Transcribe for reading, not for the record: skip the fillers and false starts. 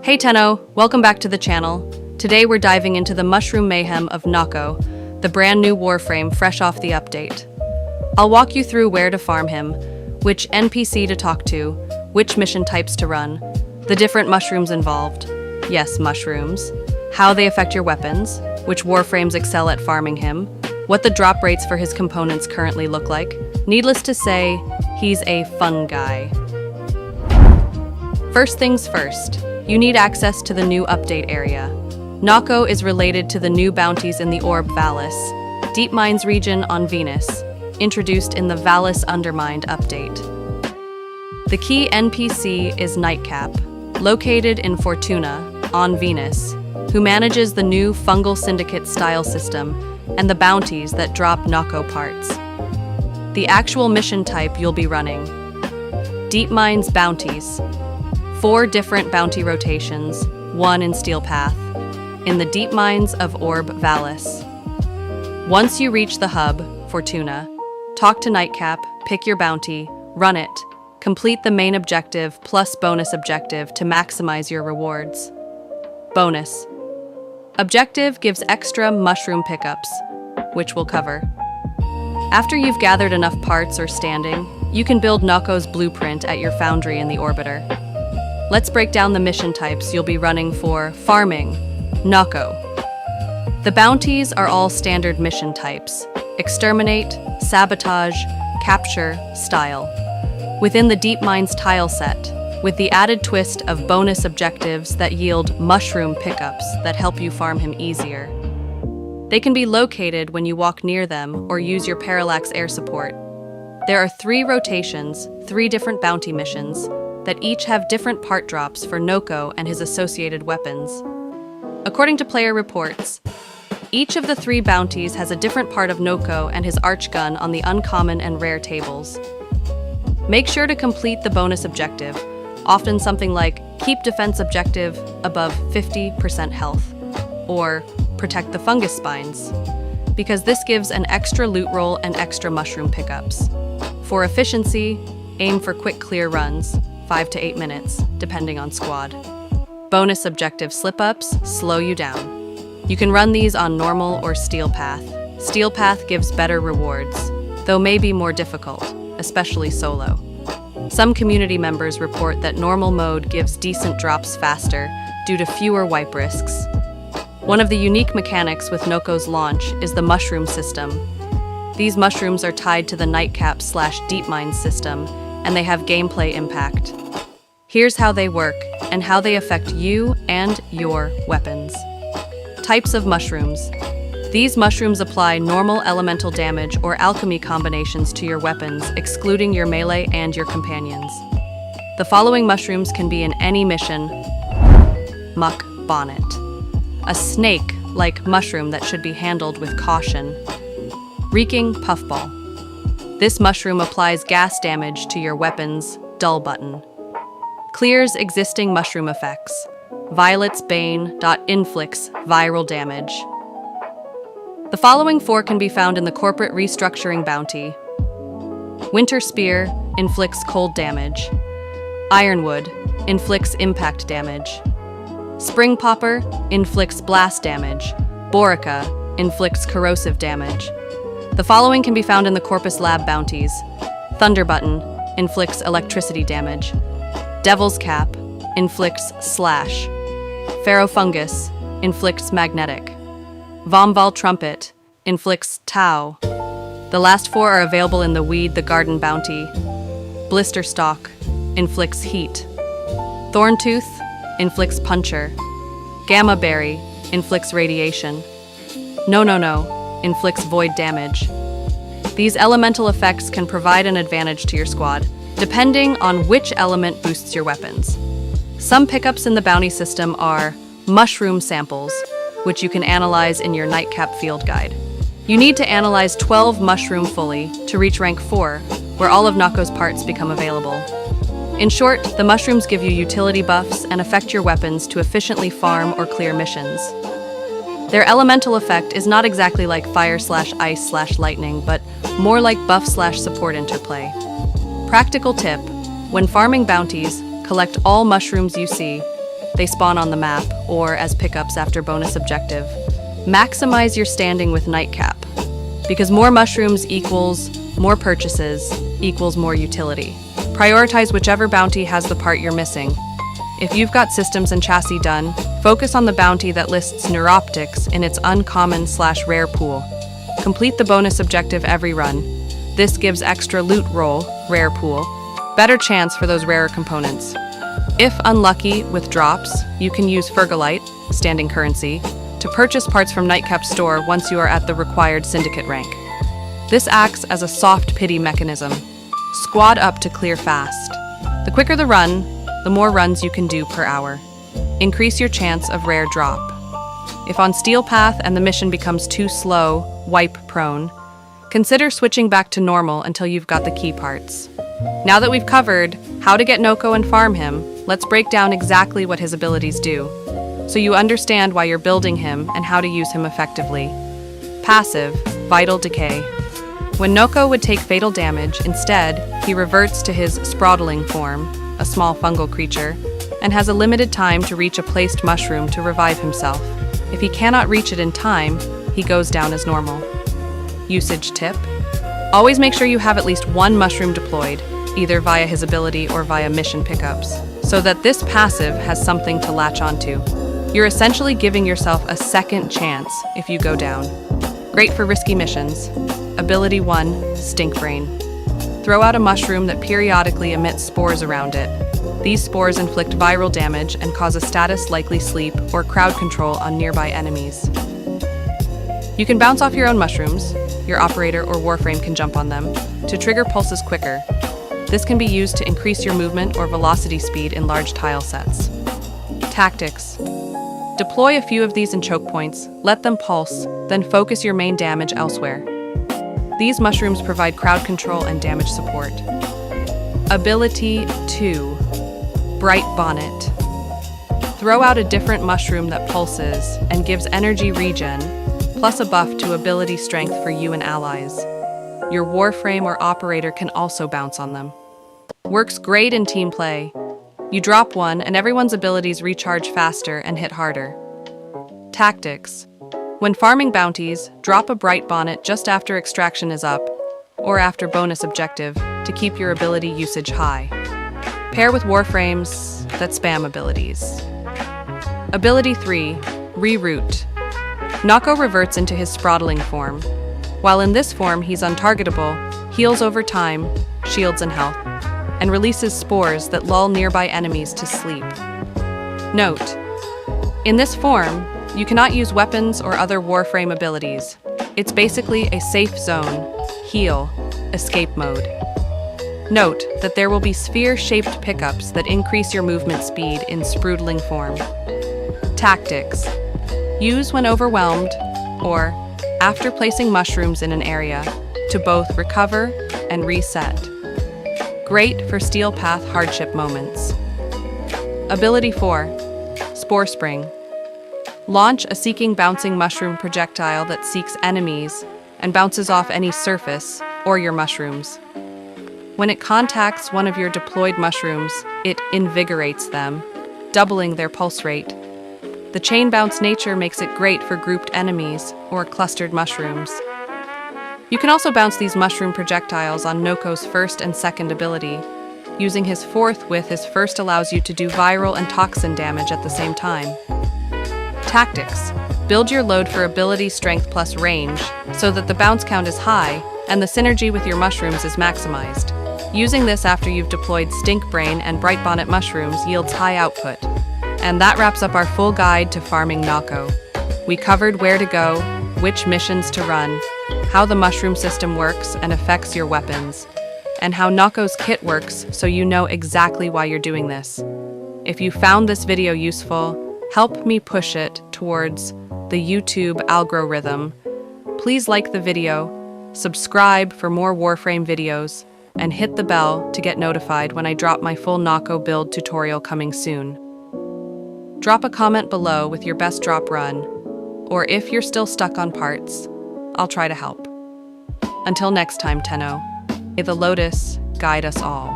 Hey Tenno, welcome back to the channel. Today we're diving into the mushroom mayhem of Nokko, the brand new Warframe fresh off the update. I'll walk you through where to farm him, which NPC to talk to, which mission types to run, the different mushrooms involved. Yes, mushrooms. How they affect your weapons, which Warframes excel at farming him, what the drop rates for his components currently look like. Needless to say, he's a fun guy. First things first, you need access to the new update area. Nokko is related to the new bounties in the Orb Valis, Deep Mines region on Venus, introduced in the Valis Undermined update. The key NPC is Nightcap, located in Fortuna, on Venus, who manages the new Fungal Syndicate style system and the bounties that drop Nokko parts. The actual mission type you'll be running: Deep Mines Bounties. 4 different bounty rotations, 1 in Steel Path, in the Deep Mines of Orb Valis. Once you reach the hub, Fortuna, talk to Nightcap, pick your bounty, run it, complete the main objective plus bonus objective to maximize your rewards. Bonus. Objective gives extra mushroom pickups, which we'll cover. After you've gathered enough parts or standing, you can build Nokko's blueprint at your foundry in the Orbiter. Let's break down the mission types you'll be running for farming Nokko. The bounties are all standard mission types: exterminate, sabotage, capture, style. Within the Deep Mines tile set, with the added twist of bonus objectives that yield mushroom pickups that help you farm him easier. They can be located when you walk near them or use your parallax air support. There are 3 rotations, 3 different bounty missions, that each have different part drops for Nokko and his associated weapons. According to player reports, each of the 3 bounties has a different part of Nokko and his arch gun on the uncommon and rare tables. Make sure to complete the bonus objective, often something like keep defense objective above 50% health, or protect the fungus spines, because this gives an extra loot roll and extra mushroom pickups. For efficiency, aim for quick clear runs, 5 to 8 minutes, depending on squad. Bonus objective slip-ups slow you down. You can run these on normal or steel path. Steel path gives better rewards, though may be more difficult, especially solo. Some community members report that normal mode gives decent drops faster due to fewer wipe risks. One of the unique mechanics with Nokko's launch is the mushroom system. These mushrooms are tied to the Nightcap/Deep Mines system, and they have gameplay impact. Here's how they work and how they affect you and your weapons. Types of mushrooms. These mushrooms apply normal elemental damage or alchemy combinations to your weapons, excluding your melee and your companions. The following mushrooms can be in any mission. Muck Bonnet. A snake-like mushroom that should be handled with caution. Reeking Puffball. This mushroom applies gas damage to your weapon's dull button. Clears existing mushroom effects. Violet's Bane. Inflicts viral damage. The following 4 can be found in the Corporate Restructuring bounty. Winter Spear inflicts cold damage. Ironwood inflicts impact damage. Spring Popper inflicts blast damage. Borica inflicts corrosive damage. The following can be found in the Corpus Lab bounties. Thunder Button inflicts electricity damage. Devil's Cap inflicts slash. Ferrofungus inflicts magnetic. Vomval Trumpet inflicts tau. The last 4 are available in the Weed the Garden bounty. Blister Stalk inflicts heat. Thorntooth inflicts puncher. Gamma Berry inflicts radiation. No inflicts void damage. These elemental effects can provide an advantage to your squad, depending on which element boosts your weapons. Some pickups in the bounty system are mushroom samples, which you can analyze in your Nightcap field guide. You need to analyze 12 mushroom fully to reach rank 4, where all of Nokko's parts become available. In short, the mushrooms give you utility buffs and affect your weapons to efficiently farm or clear missions. Their elemental effect is not exactly like fire/ice/lightning, but more like buff/support interplay. Practical tip: when farming bounties, collect all mushrooms you see, They spawn on the map, or as pickups after bonus objective. Maximize your standing with Nightcap, because more mushrooms equals more purchases equals more utility. Prioritize whichever bounty has the part you're missing. If you've got systems and chassis done, focus on the bounty that lists neuroptics in its uncommon/rare pool. Complete the bonus objective every run. This gives extra loot roll, rare pool, better chance for those rarer components. If unlucky with drops, you can use Fergolyte, standing currency, to purchase parts from Nightcap's store once you are at the required syndicate rank. This acts as a soft pity mechanism. Squad up to clear fast. The quicker the run, the more runs you can do per hour. Increase your chance of rare drop. If on steel path and the mission becomes too slow, wipe prone, consider switching back to normal until you've got the key parts. Now that we've covered how to get Nokko and farm him, let's break down exactly what his abilities do, so you understand why you're building him and how to use him effectively. Passive, Vital Decay. When Nokko would take fatal damage, instead, he reverts to his spraddling form, a small fungal creature, and has a limited time to reach a placed mushroom to revive himself. If he cannot reach it in time, he goes down as normal. Usage tip: always make sure you have at least one mushroom deployed, either via his ability or via mission pickups, so that this passive has something to latch onto. You're essentially giving yourself a second chance if you go down. Great for risky missions. Ability 1, Stink Brain. Throw out a mushroom that periodically emits spores around it. These spores inflict viral damage and cause a status-likely sleep or crowd control on nearby enemies. You can bounce off your own mushrooms. Your operator or Warframe can jump on them to trigger pulses quicker. This can be used to increase your movement or velocity speed in large tile sets. Tactics. Deploy a few of these in choke points, let them pulse, then focus your main damage elsewhere. These mushrooms provide crowd control and damage support. Ability 2, Bright Bonnet. Throw out a different mushroom that pulses and gives energy regen, plus a buff to ability strength for you and allies. Your Warframe or operator can also bounce on them. Works great in team play. You drop one and everyone's abilities recharge faster and hit harder. Tactics. When farming bounties, drop a Bright Bonnet just after extraction is up, or after bonus objective, to keep your ability usage high. Pair with Warframes that spam abilities. Ability 3, Reroute. Nokko reverts into his spraddling form. While in this form he's untargetable, heals over time, shields and health, and releases spores that lull nearby enemies to sleep. Note: in this form, you cannot use weapons or other Warframe abilities. It's basically a safe zone, heal, escape mode. Note that there will be sphere-shaped pickups that increase your movement speed in sprudling form. Tactics. Use when overwhelmed, or after placing mushrooms in an area, to both recover and reset. Great for Steel Path hardship moments. Ability 4, Spore Spring. Launch a seeking bouncing mushroom projectile that seeks enemies and bounces off any surface or your mushrooms. When it contacts one of your deployed mushrooms, it invigorates them, doubling their pulse rate. The chain bounce nature makes it great for grouped enemies or clustered mushrooms. You can also bounce these mushroom projectiles on Nokko's first and second ability. Using his fourth with his first allows you to do viral and toxin damage at the same time. Tactics. Build your load for ability strength plus range so that the bounce count is high and the synergy with your mushrooms is maximized. Using this after you've deployed Stink Brain and Bright Bonnet mushrooms yields high output. And that wraps up our full guide to farming Nokko. We covered where to go, which missions to run, how the mushroom system works and affects your weapons, and how Nokko's kit works so you know exactly why you're doing this. If you found this video useful, help me push it towards the YouTube algorithm. Please like the video, subscribe for more Warframe videos, and hit the bell to get notified when I drop my full Nokko build tutorial coming soon. Drop a comment below with your best drop run, or if you're still stuck on parts, I'll try to help. Until next time, Tenno, may the Lotus guide us all.